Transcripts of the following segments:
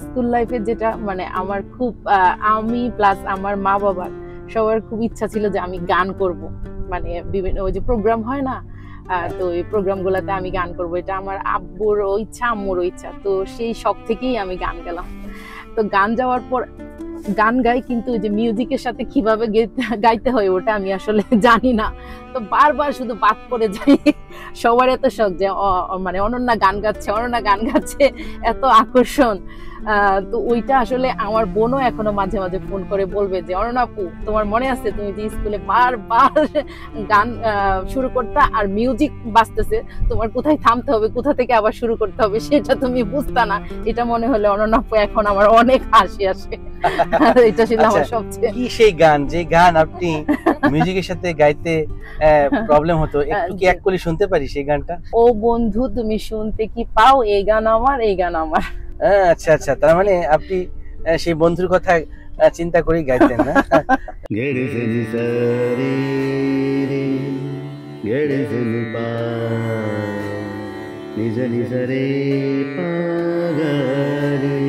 School লাইফে যেটা মানে আমার খুব আমি প্লাস আমার মা বাবার সবার খুব ইচ্ছা ছিল যে আমি গান করব, মানে বিভিন্ন ওই যে প্রোগ্রাম হয় না, তো এই প্রোগ্রাম গুলাতে আমি গান করব, এটা আমার আব্বুরও ইচ্ছা আম্মুরও ইচ্ছা, তো সেই শখ থেকেই আমি গান গেলাম। তো গান যাওয়ার পর গান গাই, কিন্তু ওই যে মিউজিকের সাথে কিভাবে গাইতে হয় ওটা আমি আসলে জানি না। তো বারবার শুধু বাদ পড়ে যাই। সবার এত শখ যে মানে অনন্যা গান গাচ্ছে, অনন্যা গান গাচ্ছে, এত আকর্ষণ। তো ওইটা আসলে আমার বোনও এখনো মাঝে মাঝে ফোন করে বলবে যে অনন্যা আপু, তোমার মনে আছে তুমি যে স্কুলে বারবার গান শুরু করতে আর মিউজিক বাজতেছে, তোমার কোথায় থামতে হবে, কোথা থেকে আবার শুরু করতে হবে সেটা তুমি বুঝতা না। এটা মনে হলে অনন্যা আপু এখন আমার অনেক হাসি আসে। এটা ছিল আমার সবচেয়ে কি সেই গান যে গান আপনি মিউজিকের সাথে গাইতে প্রবলেম হতো, একটু কি এক কলি শুনতে পারি সেই গানটা? ও বন্ধু তুমি শুনতে কি পাও, এই গান আমার, এই গান আমার। আচ্ছা আচ্ছা, তার মানে আপনি সেই বন্ধুর কথা চিন্তা করেই গাইতেন না? গেড়ে ফেলি সারি রে, গেড়ে ফেলি পা, নিজ নিজ রে পাগারে,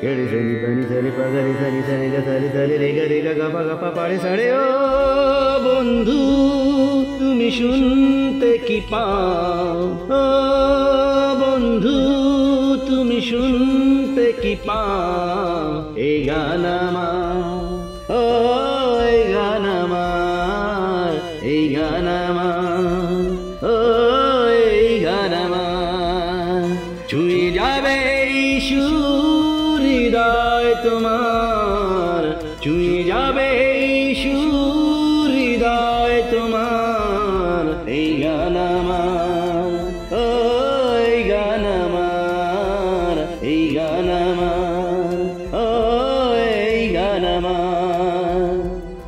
গেড়ে ফেলি পানি সারি পাগারে সারি সারি গা সারি সারি রে গা রে গা গা পা গা পা পাড়ে সাড়ে। ও বন্ধু তুমি শুনতে কি পাও, ও বন্ধু তুমি শুনতে কি পাও, এই গান আমার, ও এই গান আমার, এই গান আমার, ও এই গান আমার, ছুঁয়ে যাবে এই সুর হৃদয় তোমার, ছুঁয়ে যাবে এই সুর হৃদয় তোমার, এই গান আমার, ও এই গান আমার, এই গান আমার, ও এই গান আমার।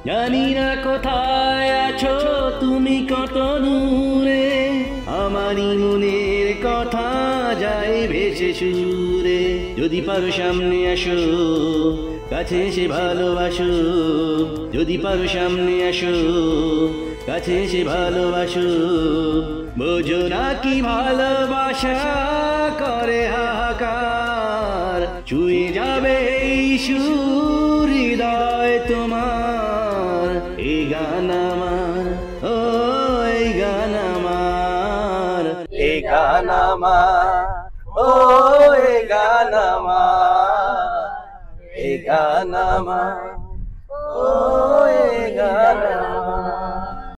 জানি না কোথায় আছো তুমি, কত দূরে, আমারই মনের কথা যায় ভেসে সুরে। যদি পারো সামনে আসো, কাছে এসে ভালোবাসো, যদি পারো সামনে আসো, কাছে এসে ভালোবাসো। বোঝো না কি ভালোবাসা করে হাহাকার, ছুঁয়ে যাবে এই সুর হৃদয় তোমার, এই গান আমার, ও এই গান আমার, এই গান আমার, ও এই গান আমার, এই গান আমার, ও এই গান আমার।